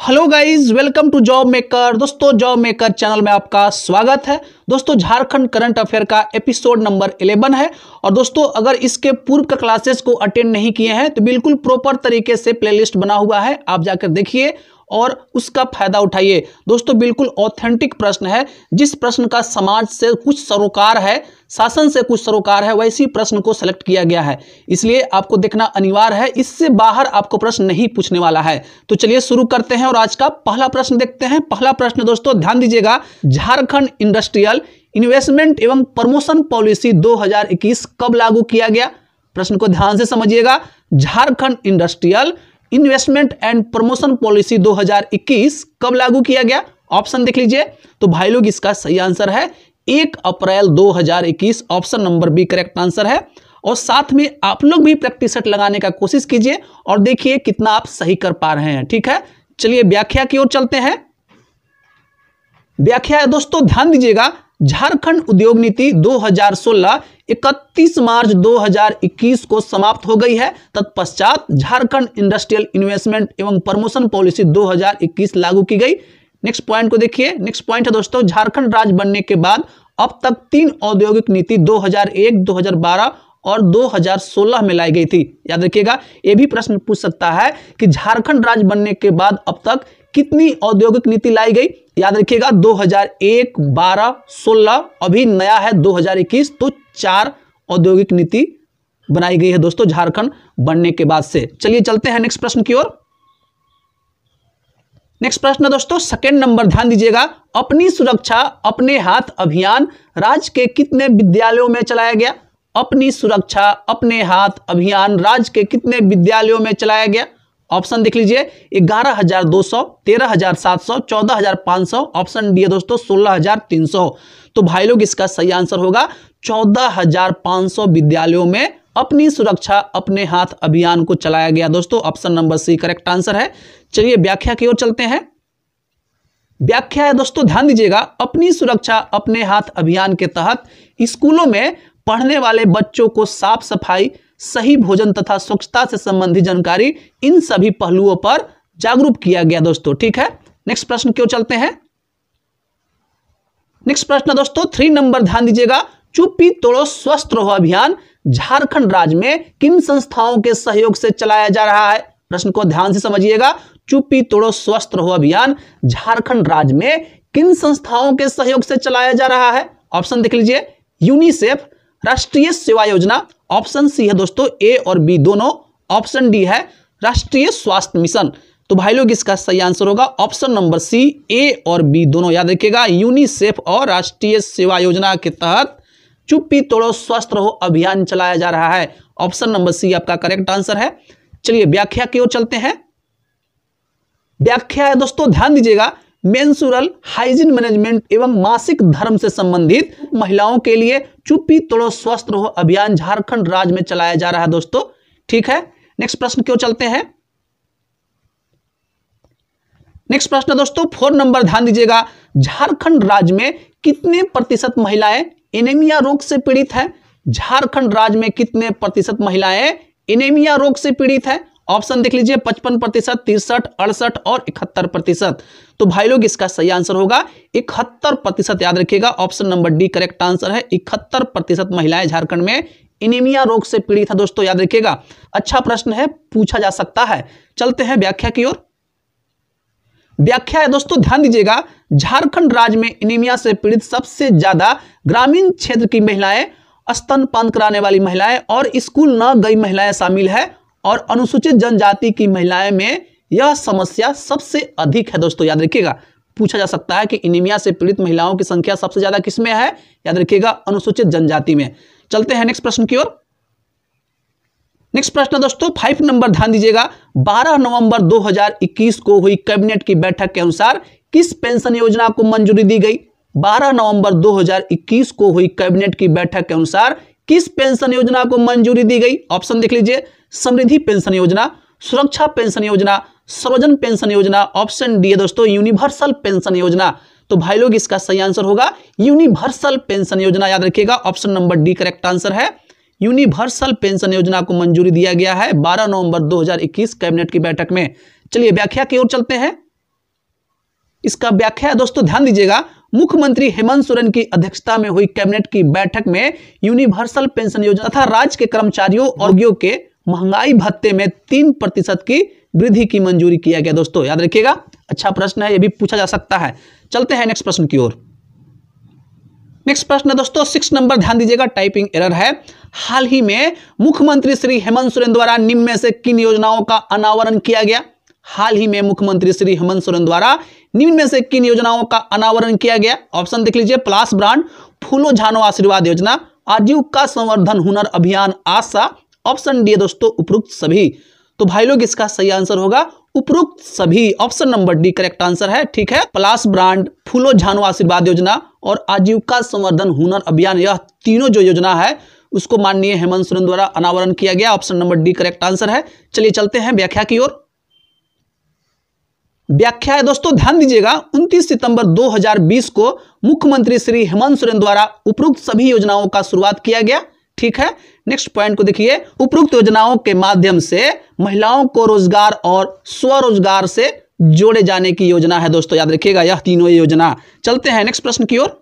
Hello guys, welcome to job maker. दोस्तों, job maker channel में आपका स्वागत है। दोस्तों, झारखंड करंट अफेयर का एपिसोड नंबर 11 है। और दोस्तों, अगर इसके पूर्व का क्लासेस को अटेंड नहीं किए हैं तो बिल्कुल प्रॉपर तरीके से प्लेलिस्ट बना हुआ है, आप जाकर देखिए और उसका फायदा उठाइए। दोस्तों, बिल्कुल ऑथेंटिक प्रश्न है। जिस प्रश्न का समाज से कुछ सरोकार है, शासन से कुछ सरोकार है, वैसी प्रश्न को सेलेक्ट किया गया है, इसलिए आपको देखना अनिवार्य है। इससे बाहर आपको प्रश्न नहीं पूछने वाला है। तो चलिए शुरू करते हैं और आज का पहला प्रश्न देखते हैं। पहला प्रश्न दोस्तों ध्यान दीजिएगा, झारखंड इंडस्ट्रियल इन्वेस्टमेंट एवं प्रमोशन पॉलिसी 2021 कब लागू किया गया? प्रश्न को ध्यान से समझिएगा। Jharkhand industrial investment and promotion policy 2021 कब लागू किया गया? ऑप्शन देख लीजिए। तो भाई लोग, इसका सही आंसर है 1 April 2021। Option number B correct answer है। और साथ में आप लोग भी प्रैक्टिस सेट लगाने का कोशिश कीजिए और देखिए कितना आप सही कर पा रहे हैं। ठीक है, चलिए व्याख्या की ओर चलते हैं। व्याख्या है दोस्तों, ध्यान दीजिएगा। झारखंड उद्योग नीति 2016 31 मार्च 2021 को समाप्त हो गई है। तत्पश्चात झारखंड इंडस्ट्रियल इन्वेस्टमेंट एवं प्रमोशन पॉलिसी 2021 लागू की गई। नेक्स्ट पॉइंट को देखिए। नेक्स्ट पॉइंट है दोस्तों, झारखंड राज्य बनने के बाद अब तक 3 औद्योगिक नीति 2001, 2012 और 2016 में लाई गई थी। याद रखिएगा, यह भी प्रश्न पूछ सकता है कि झारखंड राज्य बनने के बाद अब तक कितनी औद्योगिक नीति लाई गई। याद रखिएगा 2001, 12, 16, अभी नया है 2021, तो 4 औद्योगिक नीति बनाई गई है दोस्तों झारखंड बनने के बाद से। चलिए चलते हैं नेक्स्ट प्रश्न की ओर। नेक्स्ट प्रश्न दोस्तों सेकंड नंबर, ध्यान दीजिएगा। अपनी सुरक्षा अपने हाथ अभियान राज्य के कितने विद्यालयों में चलाया गया? अपनी सुरक्षा अपने हाथ अभियान राज्य के कितने विद्यालयों में चलाया गया? ऑप्शन देख लीजिए। 11,200, 13,700, 14,500। ऑप्शन डी है दोस्तों 16,300। तो भाई लोग, इसका सही आंसर होगा 14,500 विद्यालयों में अपनी सुरक्षा अपने हाथ अभियान को चलाया गया। दोस्तों, option number C correct answer है। चलिए व्याख्या की ओर चलते हैं। व्याख्या है दोस्तों, ध्यान दीजिएगा। अपनी सुरक्षा अपने हाथ अभियान के तहत स्कूलों में पढ़ने वाले बच्चों को साफ सफाई, सही भोजन तथा स्वच्छता से संबंधित जानकारी, इन सभी पहलुओं पर जागरूक किया गया दोस्तों। ठीक है, नेक्स्ट प्रश्न की ओर चलते हैं। नेक्स्ट प्रश्न दोस्तों 3 नंबर, ध्यान दीजिएगा। चुप्पी तोड़ो स्वस्थ रहो अभियान झारखंड राज्य में किन संस्थाओं के सहयोग से चलाया जा रहा है? प्रश्न को ध्यान से समझिएगा। चुप्पी तोड़ो स्वस्थ रहो अभियान झारखंड राज्य में किन संस्थाओं के सहयोग से चलाया जा रहा है? ऑप्शन देख लीजिए। यूनिसेफ, राष्ट्रीय सेवा योजना। ऑप्शन सी है दोस्तों ए और बी दोनों। ऑप्शन डी है राष्ट्रीय स्वास्थ्य मिशन। तो भाई लोग, इसका सही आंसर होगा ऑप्शन नंबर सी, ए और बी दोनों। याद रखिएगा, यूनिसेफ और राष्ट्रीय सेवा योजना के तहत चुप्पी तोड़ो स्वस्थ रहो अभियान चलाया जा रहा है। ऑप्शन नंबर सी आपका करेक्ट आंसर है। चलिए व्याख्या की ओर चलते हैं। व्याख्या है दोस्तों, ध्यान दीजिएगा। मेंसुरल हाइजीन मैनेजमेंट एवं मासिक धर्म से संबंधित महिलाओं के लिए चुप्पी तोड़ो स्वस्थ रहो अभियान झारखंड राज्य में चलाया जा रहा है दोस्तों। ठीक है, नेक्स्ट प्रश्न की ओर चलते हैं। नेक्स्ट प्रश्न दोस्तों 4 नंबर, ध्यान दीजिएगा। झारखंड राज्य में कितने प्रतिशत महिलाएं एनीमिया रोग से पीड़ित हैं? झारखंड राज्य में कितने प्रतिशत महिलाएं एनीमिया रोग से पीड़ित हैं? ऑप्शन देख लीजिए। 55%, 63%, 68% और 71%। तो भाई लोग, इसका सही आंसर होगा 71%। याद रखिएगा, option number D correct answer है। 71% महिलाएं झारखंड में एनीमिया रोग से पीड़ित है दोस्तों। याद रखिएगा, अच्छा प्रश्न है, पूछा जा सकता है। चलते हैं व्याख्या की ओर। व्याख्या है दोस्तों, ध्यान दीजिएगा। झारखंड राज्य में एनीमिया से पीड़ित सबसे ज्यादा ग्रामीण क्षेत्र की महिलाएं, स्तनपान कराने वाली महिलाएं और स्कूल न गई महिलाएं शामिल है। और अनुसूचित जनजाति की महिलाएं में यह समस्या सबसे अधिक है दोस्तों। याद रखिएगा, पूछा जा सकता है कि एनीमिया से पीड़ित महिलाओं की संख्या सबसे ज्यादा किसमें है? याद रखिएगा, अनुसूचित जनजाति में। चलते हैं नेक्स्ट प्रश्न की ओर। नेक्स्ट प्रश्न दोस्तों 5 नंबर, ध्यान दीजिएगा। 12 नवंबर 2021 को हुई कैबिनेट की बैठक के अनुसार किस पेंशन योजना को मंजूरी दी गई? 12 नवंबर 2021 को हुई कैबिनेट की बैठक के अनुसार किस पेंशन योजना को मंजूरी दी गई? ऑप्शन देख लीजिए। समृद्धि पेंशन योजना, सुरक्षा पेंशन योजना, सर्वजन पेंशन योजना। ऑप्शन डी है दोस्तों यूनिवर्सल पेंशन योजना। तो भाई लोग, इसका सही आंसर होगा यूनिवर्सल पेंशन योजना। याद रखिएगा, option number D correct answer है। यूनिवर्सल पेंशन योजना को मंजूरी दिया गया है 12 नवंबर 2021 कैबिनेट की बैठक में। चलिए व्याख्या की ओर चलते हैं। इसका व्याख्या है दोस्तों, ध्यान दीजिएगा। मुख्यमंत्री हेमंत सोरेन की अध्यक्षता में हुई कैबिनेट की बैठक में यूनिवर्सल पेंशन योजना तथा राज्य के कर्मचारियों और उद्योगियों के महंगाई भत्ते में 3% की वृद्धि की मंजूरी किया गया। दोस्तों याद रखिएगा, अच्छा प्रश्न है, यह भी पूछा जा सकता है। चलते हैं नेक्स्ट प्रश्न की ओर। नेक्स्ट प्रश्न है दोस्तों 6 नंबर, ध्यान दीजिएगा, टाइपिंग एरर है। हाल ही में मुख्यमंत्री श्री हेमंत सोरेन द्वारा निम्न में से किन योजनाओं का अनावरण किया गया? हाल ही में मुख्यमंत्री श्री हेमंत सोरेन द्वारा निम्न में से किन योजनाओं का अनावरण किया गया? ऑप्शन देख लीजिए, प्लास ब्रांड, फूलो झानो आशीर्वाद योजना, आजीविका संवर्धन हुनर अभियान आशा। ऑप्शन डी है दोस्तों उपरोक्त सभी। तो भाई लोग इसका सही आंसर होगा उपरोक्त सभी। Option number D correct answer है। ठीक है, प्लास ब्रांड, फूलो झानो आशीर्वाद योजना और आजीविका संवर्धन हुनर अभियान, यह तीनों जो योजना है उसको माननीय हेमंत सोरेन द्वारा अनावरण किया गया। Option number D correct answer है। चलिए चलते हैं व्याख्या की ओर। व्याख्या है दोस्तों, ध्यान दीजिएगा, 29 सितंबर 2020 को मुख्यमंत्री श्री हेमंत सोरेन द्वारा उपरोक्त सभी योजनाओं का शुरुआत किया गया। ठीक है, नेक्स्ट पॉइंट को देखिए। उपरोक्त योजनाओं के माध्यम से महिलाओं को रोजगार और स्वरोजगार से जोड़े जाने की योजना है। दोस्तों याद रखिएगा, यह तीनों योजना। चलते हैं नेक्स्ट प्रश्न की ओर।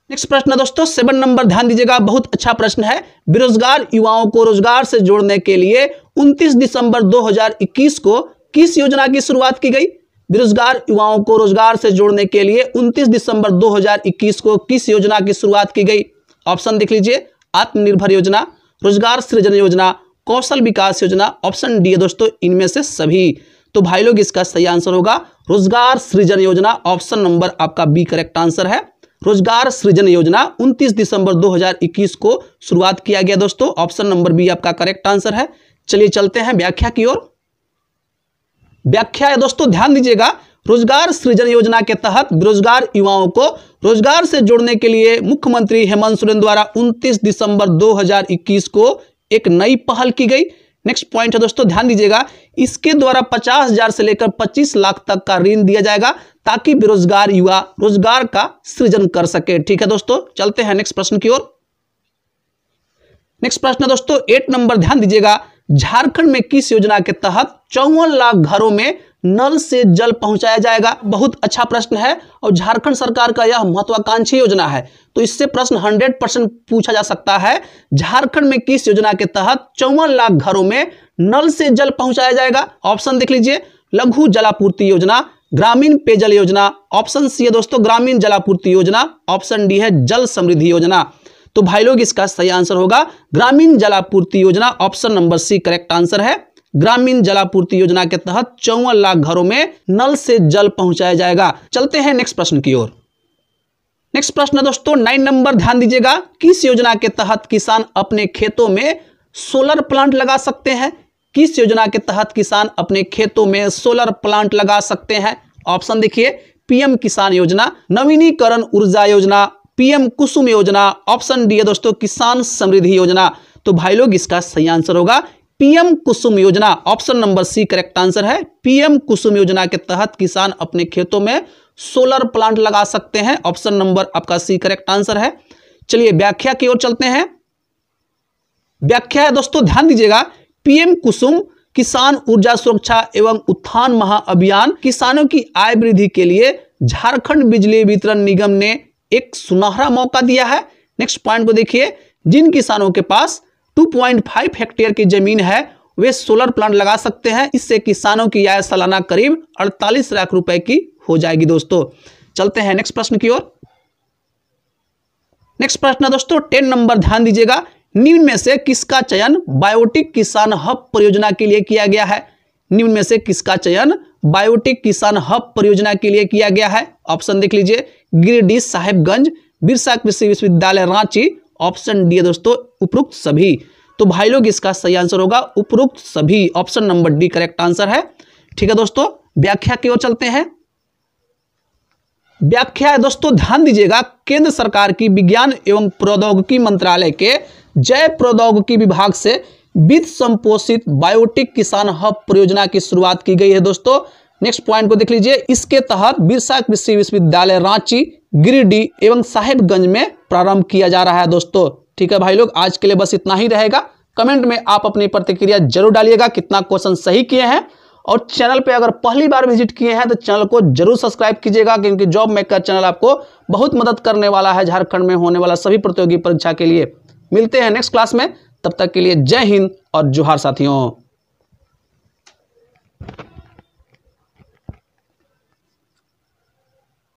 नेक्स्ट प्रश्न है दोस्तों 7 नंबर, ध्यान दीजिएगा, बहुत अच्छा प्रश्न है। बेरोजगार युवाओं को रोजगार से जोड़ने के लिए 29 दिसंबर 2021 को किस योजना की शुरुआत की गई? बेरोजगार युवाओं को रोजगार से जोड़ने के लिए 29 दिसंबर 2021 को किस योजना की शुरुआत की गई? ऑप्शन देख लीजिए, आत्मनिर्भर योजना, रोजगार सृजन योजना, कौशल विकास योजना। ऑप्शन डी है दोस्तों इनमें से सभी। तो भाई लोग इसका सही आंसर होगा रोजगार सृजन योजना। ऑप्शन नंबर आपका बी करेक्ट आंसर है। रोजगार सृजन योजना 29 दिसंबर 2021 को शुरुआत किया गया। दोस्तों ऑप्शन नंबर बी आपका करेक्ट आंसर है। चलिए चलते हैं व्याख्या की ओर। व्याख्या है दोस्तों, ध्यान दीजिएगा, रोजगार सृजन योजना के तहत बेरोजगार युवाओं को रोजगार से जोड़ने के लिए मुख्यमंत्री हेमंत सोरेन द्वारा 29 दिसंबर 2021 को एक नई पहल की गई। नेक्स्ट पॉइंट है दोस्तों, ध्यान दीजिएगा, इसके द्वारा 50,000 से लेकर 25 लाख तक का ऋण दिया जाएगा ताकि बेरोजगार युवा रोजगार का सृजन कर सके। ठीक है दोस्तों, चलते हैं नेक्स्ट प्रश्न की ओर। नेक्स्ट प्रश्न है दोस्तों 8 नंबर, ध्यान दीजिएगा, झारखंड में किस योजना के तहत 54 लाख घरों में नल से जल पहुंचाया जाएगा? बहुत अच्छा प्रश्न है और झारखंड सरकार का यह महत्वाकांक्षी योजना है, तो इससे प्रश्न 100% पूछा जा सकता है। झारखंड में किस योजना के तहत 54 लाख घरों में नल से जल पहुंचाया जाएगा? ऑप्शन देख लीजिए, लघु जलापूर्ति योजना, ग्रामीण पेयजल योजना। ऑप्शन सी है दोस्तों ग्रामीण जलापूर्ति योजना। ऑप्शन डी है जल समृद्धि योजना। तो भाई लोग इसका सही आंसर होगा ग्रामीण जलापूर्ति योजना। Option number C correct answer है। ग्रामीण जलापूर्ति योजना के तहत 54 लाख घरों में नल से जल पहुंचाया जाएगा। चलते हैं नेक्स्ट प्रश्न की ओर। नेक्स्ट प्रश्न है दोस्तों 9 नंबर, ध्यान दीजिएगा, किस योजना के तहत किसान अपने खेतों में सोलर प्लांट लगा सकते हैं? किस योजना के तहत किसान अपने खेतों में सोलर प्लांट लगा सकते हैं? ऑप्शन देखिए, पीएम किसान योजना, नवीनीकरण ऊर्जा योजना, पीएम कुसुम योजना। ऑप्शन डी है दोस्तों किसान समृद्धि योजना। तो भाई लोग इसका सही आंसर होगा पीएम कुसुम योजना। Option number C correct answer है। पीएम कुसुम योजना के तहत किसान अपने खेतों में सोलर प्लांट लगा सकते हैं। ऑप्शन नंबर आपका सी करेक्ट आंसर है। चलिए व्याख्या की ओर चलते हैं। व्याख्या है दोस्तों, ध्यान दीजिएगा, पीएम कुसुम किसान ऊर्जा सुरक्षा एवं उत्थान महाअभियान किसानों की आय वृद्धि के लिए झारखंड बिजली वितरण निगम ने एक सुनहरा मौका दिया है। नेक्स्ट पॉइंट को देखिए, जिन किसानों के पास 2.5 हेक्टेयर की जमीन है वे सोलर प्लांट लगा सकते हैं। इससे किसानों की आय सालाना करीब 48 लाख रुपए की हो जाएगी। दोस्तों चलते हैं नेक्स्ट प्रश्न की ओर। नेक्स्ट प्रश्न है दोस्तों 10 नंबर, ध्यान दीजिएगा, निम्न में से किसका चयन बायोटिक किसान हब परियोजना के लिए किया गया है? निम्न में से किसका चयन बायोटिक किसान हब परियोजना के लिए किया गया है? ऑप्शन देख लीजिए, गिरिडीह साहेबगंज, बिरसा कृषि विश्वविद्यालय रांची। ऑप्शन डी है दोस्तों उपरोक्त सभी। तो भाई लोग इसका सही आंसर होगा उपरोक्त सभी। Option number D correct answer है। ठीक है दोस्तों, व्याख्या की ओर चलते हैं। व्याख्या है दोस्तों, ध्यान दीजिएगा, केंद्र सरकार की विज्ञान एवं प्रौद्योगिकी मंत्रालय के जैव प्रौद्योगिकी विभाग से वित्त संपोषित बायोटिक किसान हब परियोजना की शुरुआत की गई है। दोस्तों नेक्स्ट पॉइंट को देख लीजिए, इसके तहत बिरसा कृषि विश्वविद्यालय रांची, गिरिडीह एवं साहेबगंज में प्रारंभ किया जा रहा है। दोस्तों ठीक है भाई लोग, आज के लिए बस इतना ही रहेगा। कमेंट में आप अपनी प्रतिक्रिया जरूर डालिएगा, कितना क्वेश्चन सही किए हैं और चैनल पे अगर पहली बार विजिट किए हैं तो चैनल को जरूर सब्सक्राइब कीजिएगा, क्योंकि जॉब मेकर चैनल आपको बहुत मदद करने वाला है झारखंड में होने वाला सभी प्रतियोगी परीक्षा के लिए। मिलते हैं नेक्स्ट क्लास में, तब तक के लिए जय हिंद और जोहार साथियों।